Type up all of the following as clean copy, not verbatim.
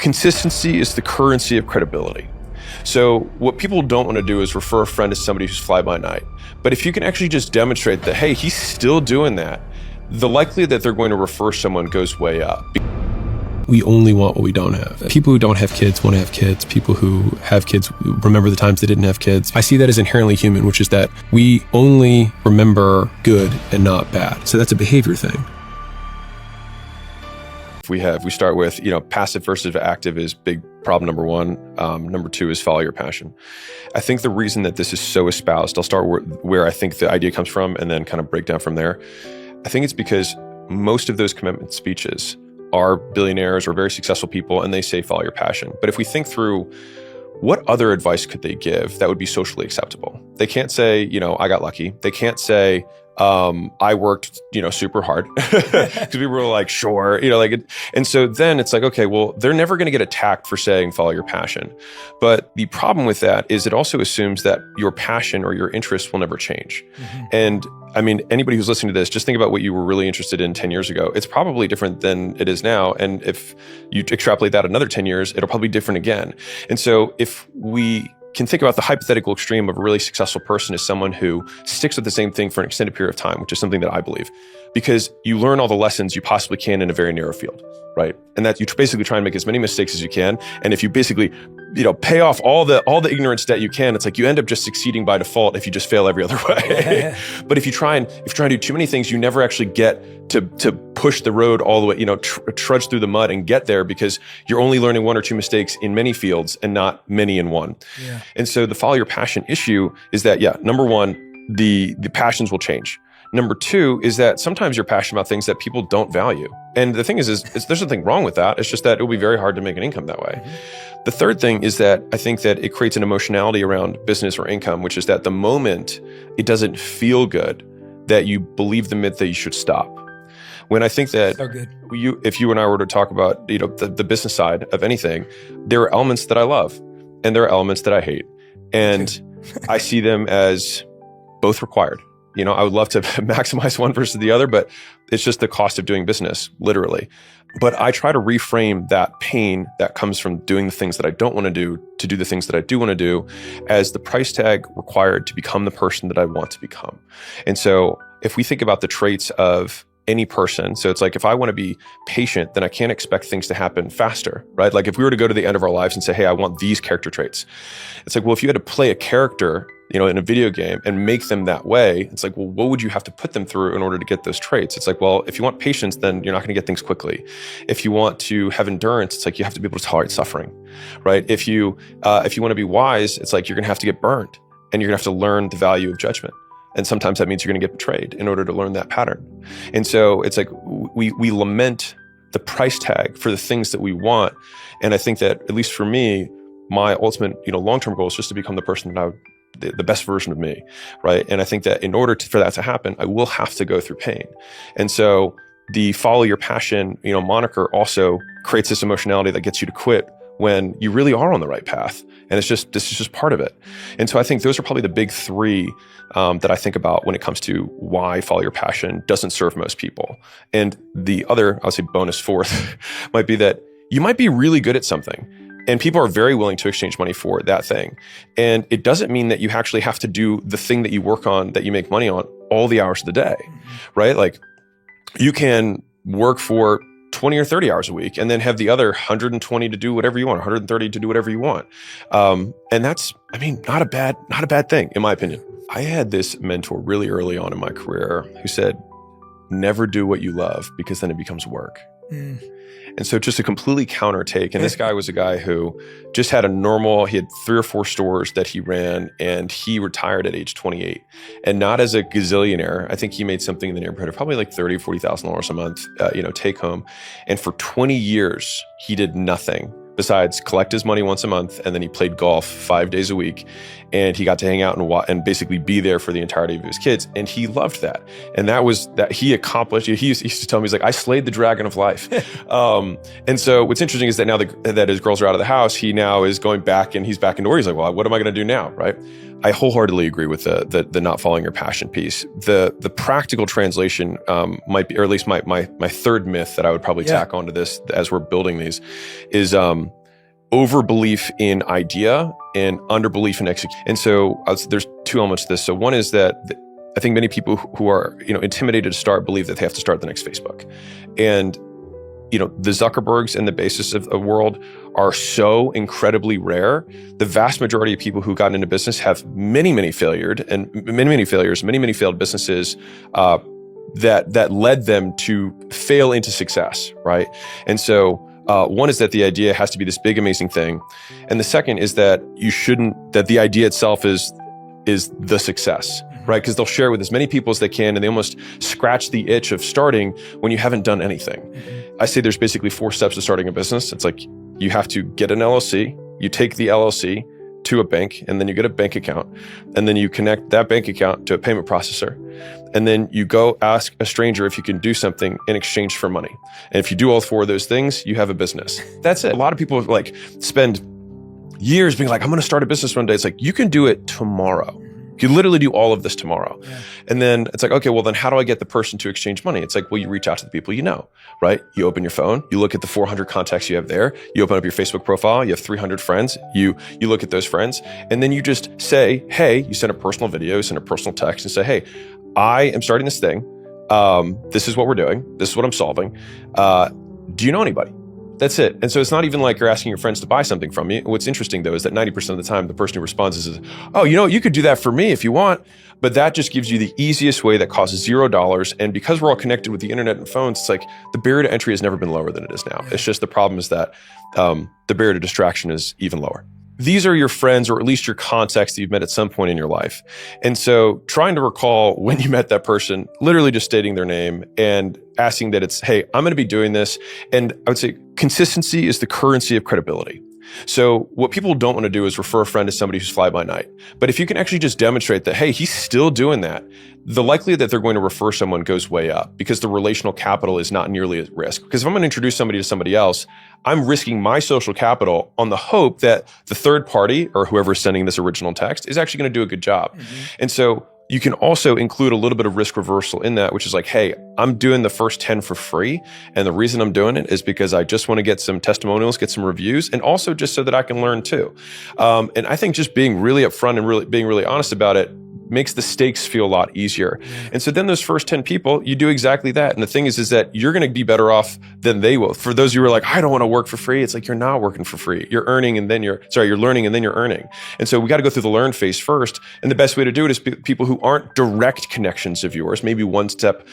consistency is the currency of credibility. So what people don't want to do is refer a friend to somebody who's fly by night. But if you can actually just demonstrate that, hey, he's still doing that, the likelihood that they're going to refer someone goes way up. We only want what we don't have. People who don't have kids want to have kids. People who have kids remember the times they didn't have kids. I see that as inherently human, which is that we only remember good and not bad. So that's a behavior thing. We start with, passive versus active is big problem number one. Number two is follow your passion. I think the reason that this is so espoused, I'll start where I think the idea comes from and then kind of break down from there. I think it's because most of those commitment speeches are billionaires or very successful people, and they say follow your passion. But if we think through, what other advice could they give that would be socially acceptable? They can't say, I got lucky. They can't say, I worked, super hard, because people were like, sure, and so then it's like, okay, well, they're never going to get attacked for saying follow your passion. But the problem with that is it also assumes that your passion or your interest will never change. Mm-hmm. And I mean, anybody who's listening to this, just think about what you were really interested in 10 years ago. It's probably different than it is now. And if you extrapolate that another 10 years, it'll probably be different again. And so if we can think about the hypothetical extreme of a really successful person as someone who sticks with the same thing for an extended period of time, which is something that I believe, because you learn all the lessons you possibly can in a very narrow field, right? And that you basically try and make as many mistakes as you can. And if you basically, pay off all the ignorance that you can, it's like you end up just succeeding by default if you just fail every other way. But if you try and do too many things, you never actually get to push the road all the way, trudge through the mud and get there, because you're only learning one or two mistakes in many fields and not many in one. Yeah. And so the follow your passion issue is that, number one, the passions will change. Number two is that sometimes you're passionate about things that people don't value. And the thing is there's nothing wrong with that. It's just that it will be very hard to make an income that way. Mm-hmm. The third thing is that I think that it creates an emotionality around business or income, which is that the moment it doesn't feel good, that you believe the myth that you should stop. When I think that if you and I were to talk about the business side of anything, there are elements that I love and there are elements that I hate. And I see them as both required. I would love to maximize one versus the other, but it's just the cost of doing business, literally. But I try to reframe that pain that comes from doing the things that I don't want to do the things that I do want to do, as the price tag required to become the person that I want to become. And so if we think about the traits of any person, so it's like, if I want to be patient, then I can't expect things to happen faster, right? Like if we were to go to the end of our lives and say, hey, I want these character traits. It's like, well, if you had to play a character in a video game and make them that way, it's like, well, what would you have to put them through in order to get those traits? It's like, well, if you want patience, then you're not going to get things quickly. If you want to have endurance, it's like you have to be able to tolerate suffering, right? If you want to be wise, it's like you're going to have to get burned and you're going to have to learn the value of judgment. And sometimes that means you're going to get betrayed in order to learn that pattern. And so it's like we lament the price tag for the things that we want. And I think that, at least for me, my ultimate long-term goal is just to become the person that the best version of me, right? And I think that in order for that to happen, I will have to go through pain. And so the follow your passion, moniker also creates this emotionality that gets you to quit when you really are on the right path. And this is just part of it. And so I think those are probably the big three that I think about when it comes to why follow your passion doesn't serve most people. And the other, I would say bonus fourth, might be that you might be really good at something, and people are very willing to exchange money for that thing. And it doesn't mean that you actually have to do the thing that you work on, that you make money on, all the hours of the day, right? Like you can work for 20 or 30 hours a week and then have the other 120 to do whatever you want, 130 to do whatever you want. And that's, not a bad thing, in my opinion. I had this mentor really early on in my career who said, never do what you love, because then it becomes work. And so just a completely counter take. And this guy was a guy who just had he had 3 or 4 stores that he ran, and he retired at age 28. And not as a gazillionaire. I think he made something in the neighborhood of probably like $30,000, $40,000 a month, take home. And for 20 years, he did nothing besides collect his money once a month, and then he played golf 5 days a week, and he got to hang out and basically be there for the entirety of his kids, and he loved that. And that was that he accomplished. He used to tell me, he's like, I slayed the dragon of life. And so what's interesting is that now that his girls are out of the house, he now is going back, and he's back into work. He's like, well, what am I going to do now, right? I wholeheartedly agree with the not following your passion piece. The practical translation might be, or at least my third myth that I would probably tack onto this as we're building these, is overbelief in idea and underbelief in execution. And so there's two elements to this. So one is that I think many people who are intimidated to start believe that they have to start the next Facebook, and the Zuckerbergs and the Bezos of the world are so incredibly rare. The vast majority of people who got into business have many failed businesses that led them to fail into success, right? And so one is that the idea has to be this big, amazing thing. And the second is that that the idea itself is the success, right? Because they'll share it with as many people as they can, and they almost scratch the itch of starting when you haven't done anything. I say there's basically 4 steps to starting a business. It's like you have to get an LLC, you take the LLC to a bank, and then you get a bank account, and then you connect that bank account to a payment processor, and then you go ask a stranger if you can do something in exchange for money. And if you do all 4 of those things, you have a business. That's it. A lot of people spend years being like, I'm going to start a business one day. It's like, you can do it tomorrow. You literally do all of this tomorrow. Yeah. And then it's like, okay, well then how do I get the person to exchange money? It's like, well, you reach out to the people you know, right? You open your phone, you look at the 400 contacts you have there, you open up your Facebook profile, you have 300 friends, you look at those friends, and then you just say, hey, you send a personal video, you send a personal text and say, hey, I am starting this thing. This is what we're doing. This is what I'm solving. Do you know anybody? That's it. And so it's not even like you're asking your friends to buy something from you. What's interesting though is that 90% of the time, the person who responds is, oh, you could do that for me if you want. But that just gives you the easiest way that costs $0. And because we're all connected with the internet and phones, it's like the barrier to entry has never been lower than it is now. It's just the problem is that the barrier to distraction is even lower. These are your friends, or at least your contacts that you've met at some point in your life. And so trying to recall when you met that person, literally just stating their name and asking that it's, hey, I'm going to be doing this. And I would say consistency is the currency of credibility. So what people don't want to do is refer a friend to somebody who's fly by night. But if you can actually just demonstrate that, hey, he's still doing that, the likelihood that they're going to refer someone goes way up because the relational capital is not nearly at risk. Because if I'm going to introduce somebody to somebody else, I'm risking my social capital on the hope that the third party or whoever is sending this original text is actually going to do a good job. And so you can also include a little bit of risk reversal in that, which is like, hey, I'm doing the first 10 for free. And the reason I'm doing it is because I just want to get some testimonials, get some reviews, and also just so that I can learn too. And I think just being really upfront and being really honest about it makes the stakes feel a lot easier. And so then those first 10 people, you do exactly that. And the thing is that you're going to be better off than they will. For those of you who are like, I don't want to work for free. It's like, you're not working for free. You're learning and then you're earning. And so we got to go through the learn phase first. And the best way to do it is people who aren't direct connections of yours, maybe one step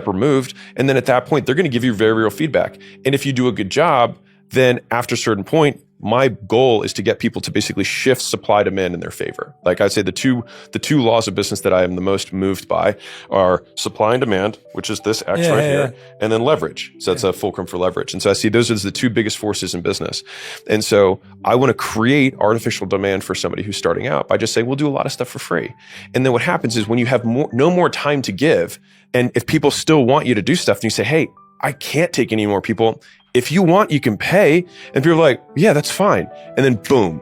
removed. And then at that point, they're going to give you very real feedback. And if you do a good job, then after a certain point, my goal is to get people to basically shift supply demand in their favor. Like I'd say the two laws of business that I am the most moved by are supply and demand, which is this X here, and then leverage. So that's a fulcrum for leverage. And so I see those as the 2 biggest forces in business. And so I want to create artificial demand for somebody who's starting out by just saying, we'll do a lot of stuff for free. And then what happens is when you have no more time to give, and if people still want you to do stuff, and you say, hey, I can't take any more people. If you want, you can pay. And people are like, yeah, that's fine. And then boom.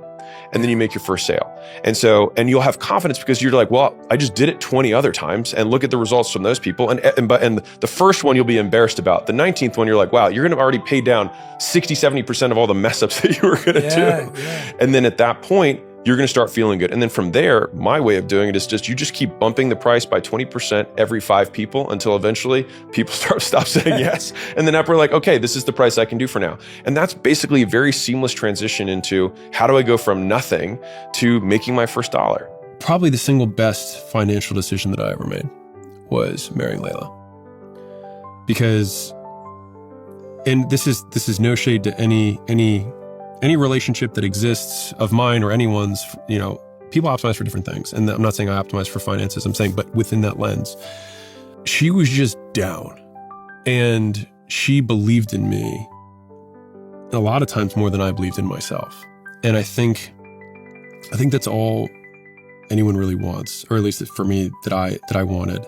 And then you make your first sale. And you'll have confidence because you're like, well, I just did it 20 other times and look at the results from those people. And the first one you'll be embarrassed about. The 19th one, you're like, wow, you're going to already pay down 60, 70% of all the mess ups that you were going to do. Yeah. And then at that point, you're going to start feeling good. And then from there, my way of doing it is just, you just keep bumping the price by 20% every 5 people until eventually people stop saying yes. And then after we're like, okay, this is the price I can do for now. And that's basically a very seamless transition into how do I go from nothing to making my first dollar. Probably the single best financial decision that I ever made was marrying Layla. Because, and this is no shade to any relationship that exists of mine or anyone's, people optimize for different things. And I'm not saying I optimize for finances. I'm saying, but within that lens, she was just down and she believed in me a lot of times more than I believed in myself. And I think that's all anyone really wants, or at least for me that I wanted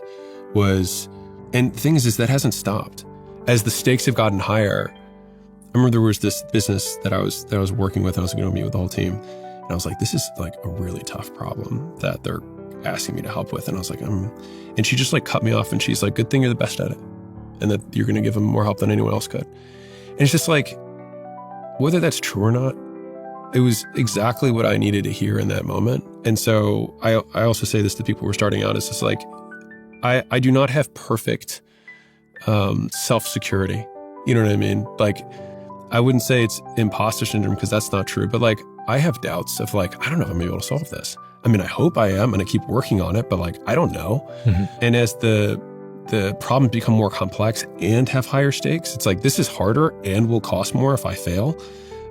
was, and the thing is that hasn't stopped. As the stakes have gotten higher, I remember there was this business that I was working with, and I was going to meet with the whole team. And I was like, this is like a really tough problem that they're asking me to help with. And I was like, and she just like cut me off and she's like, good thing you're the best at it and that you're going to give them more help than anyone else could. And it's just like, whether that's true or not, it was exactly what I needed to hear in that moment. And so I also say this to people who are starting out, is just like, I do not have perfect self-security. You know what I mean? Like, I wouldn't say it's imposter syndrome because that's not true, but like, I have doubts of like, I don't know if I'm able to solve this. I mean, I hope I am, and I keep working on it, but like, I don't know. And as the problems become more complex and have higher stakes, it's like, this is harder and will cost more if I fail.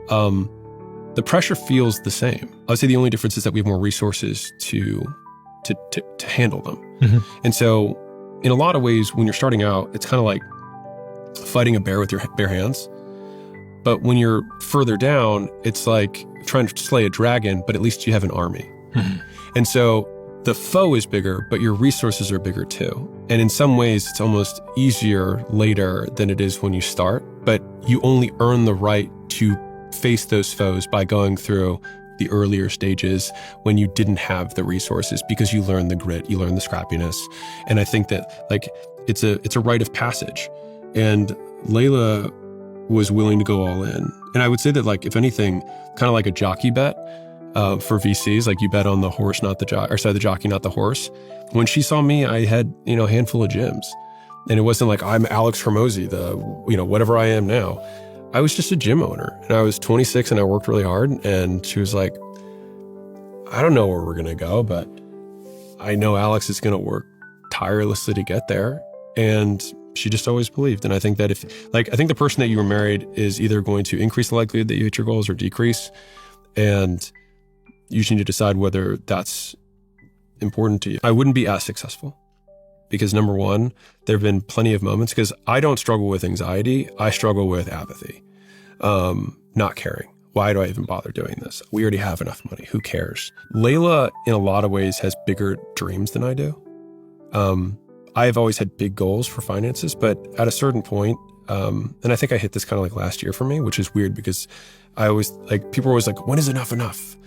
The pressure feels the same. I would say the only difference is that we have more resources to handle them. And so in a lot of ways, when you're starting out, it's kind of like fighting a bear with your bare hands. But when you're further down, it's like trying to slay a dragon, but at least you have an army. And so the foe is bigger, but your resources are bigger too. And in some ways, it's almost easier later than it is when you start, but you only earn the right to face those foes by going through the earlier stages when you didn't have the resources, because you learn the grit, you learn the scrappiness. And I think that like it's a rite of passage. And Layla was willing to go all in. And I would say that, like, if anything, kind of like a jockey bet for VCs, like you bet on the horse, not the the jockey, not the horse. When she saw me, I had, a handful of gyms. And it wasn't like I'm Alex Hormozi, whatever I am now. I was just a gym owner, and I was 26 and I worked really hard. And she was like, I don't know where we're going to go, but I know Alex is going to work tirelessly to get there. And she just always believed. And I think that I think the person that you were married is either going to increase the likelihood that you hit your goals or decrease. And you just need to decide whether that's important to you. I wouldn't be as successful because, number one, there have been plenty of moments, because I don't struggle with anxiety. I struggle with apathy, not caring. Why do I even bother doing this? We already have enough money. Who cares? Layla, in a lot of ways, has bigger dreams than I do. I've always had big goals for finances, but at a certain point, and I think I hit this kind of like last year for me, which is weird because people are always like, when is enough enough?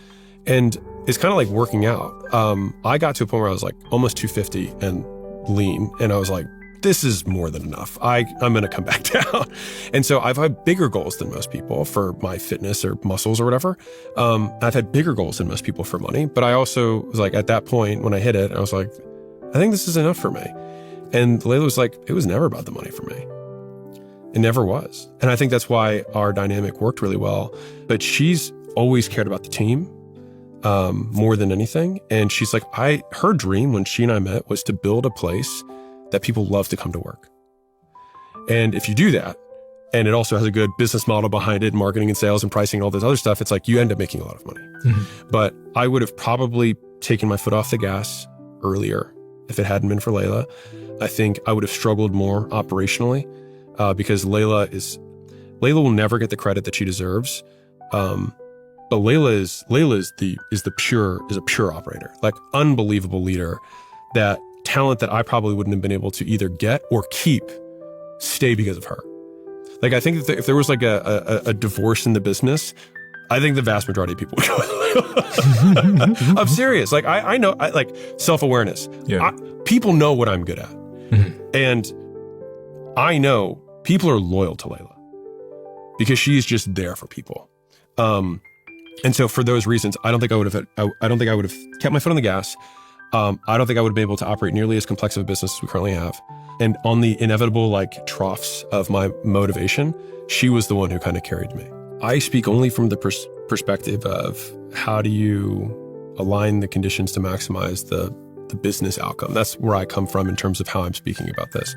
And it's kind of like working out. I got to a point where I was like almost 250 and lean, and I was like, this is more than enough. I'm going to come back down. And so I've had bigger goals than most people for my fitness or muscles or whatever. I've had bigger goals than most people for money, but I also was like, at that point when I hit it, I was like, I think this is enough for me. And Layla was like, it was never about the money for me. It never was. And I think that's why our dynamic worked really well. But she's always cared about the team more than anything. And she's like, her dream when she and I met was to build a place that people love to come to work. And if you do that, and it also has a good business model behind it, marketing and sales and pricing and all this other stuff, it's like you end up making a lot of money. But I would have probably taken my foot off the gas earlier if it hadn't been for Layla. I think I would have struggled more operationally because Layla will never get the credit that she deserves. But Layla is a pure operator, like unbelievable leader. That talent that I probably wouldn't have been able to either get or stay because of her. Like, I think if there was like a divorce in the business, I think the vast majority of people would go with Layla. I'm serious. Like, I know, like self-awareness. Yeah. People know what I'm good at. And I know people are loyal to Layla because she's just there for people. And so for those reasons, I don't think I would have kept my foot on the gas. I don't think I would have been able to operate nearly as complex of a business as we currently have. And on the inevitable like troughs of my motivation, she was the one who kind of carried me. I speak only from the perspective of how do you align the conditions to maximize the business outcome. That's where I come from in terms of how I'm speaking about this.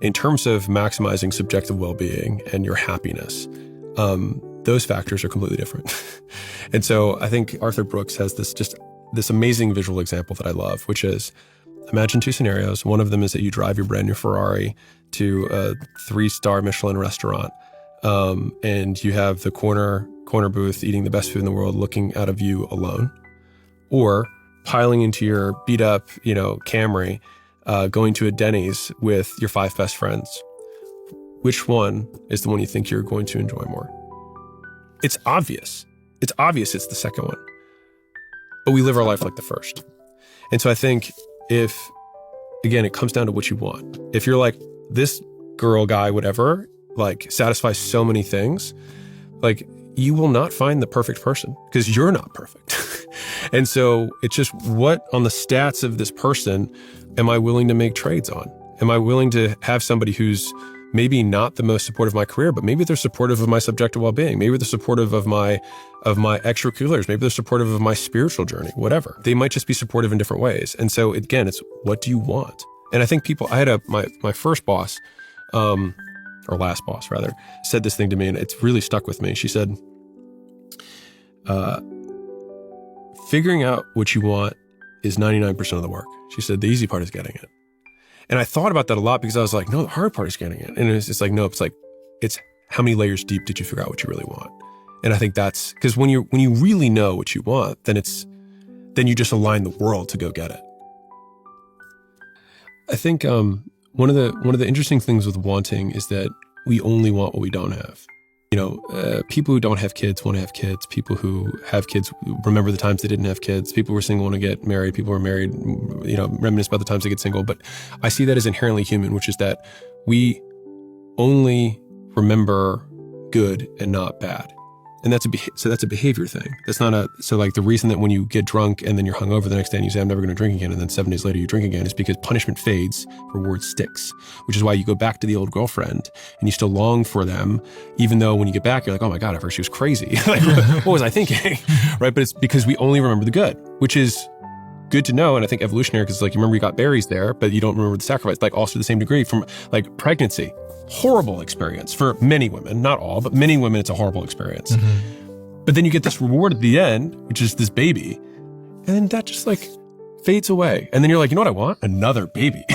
In terms of maximizing subjective well-being and your happiness, those factors are completely different. And so I think Arthur Brooks has this amazing visual example that I love, which is, imagine two scenarios. One of them is that you drive your brand new Ferrari to a 3-star Michelin restaurant, and you have the corner booth eating the best food in the world, looking at a view alone, or piling into your beat up, Camry, going to a Denny's with your 5 best friends. Which one is the one you think you're going to enjoy more? It's obvious. It's the second one. but we live our life like the first. And so I think again, it comes down to what you want. If you're like, this girl, guy, whatever, like satisfies so many things, like you will not find the perfect person because you're not perfect. And so it's just what on the stats of this person am I willing to make trades on? Am I willing to have somebody who's maybe not the most supportive of my career, but maybe they're supportive of my subjective well-being. Maybe they're supportive of my extracurriculars. Maybe they're supportive of my spiritual journey, whatever. They might just be supportive in different ways. And so again, it's what do you want? And I think I had my first boss, or last boss rather, said this thing to me and it's really stuck with me. She said, figuring out what you want is 99% of the work. She said, the easy part is getting it. And I thought about that a lot because I was like, no, the hard part is getting it. And it's like, no, it's how many layers deep did you figure out what you really want? And I think that's because when you really know what you want, then you just align the world to go get it. I think one of the interesting things with wanting is that we only want what we don't have. People who don't have kids want to have kids. People who have kids remember the times they didn't have kids. People who are single want to get married. People who are married, reminisce about the times they get single. But I see that as inherently human, which is that we only remember good and not bad. And that's a behavior thing. That's not so like the reason that when you get drunk and then you're hungover the next day and you say, I'm never going to drink again. And then 7 days later you drink again is because punishment fades, reward sticks, which is why you go back to the old girlfriend and you still long for them. Even though when you get back, you're like, oh my God, at first she was crazy. Like, what was I thinking? Right. But it's because we only remember the good, which is good to know. And I think evolutionary, because like, you remember you got berries there, but you don't remember the sacrifice, like also to the same degree from like pregnancy. Horrible experience for many women, not all, but many women, it's a horrible experience. Mm-hmm. But then you get this reward at the end, which is this baby. And then that just like fades away. And then you're like, you know what I want? Another baby.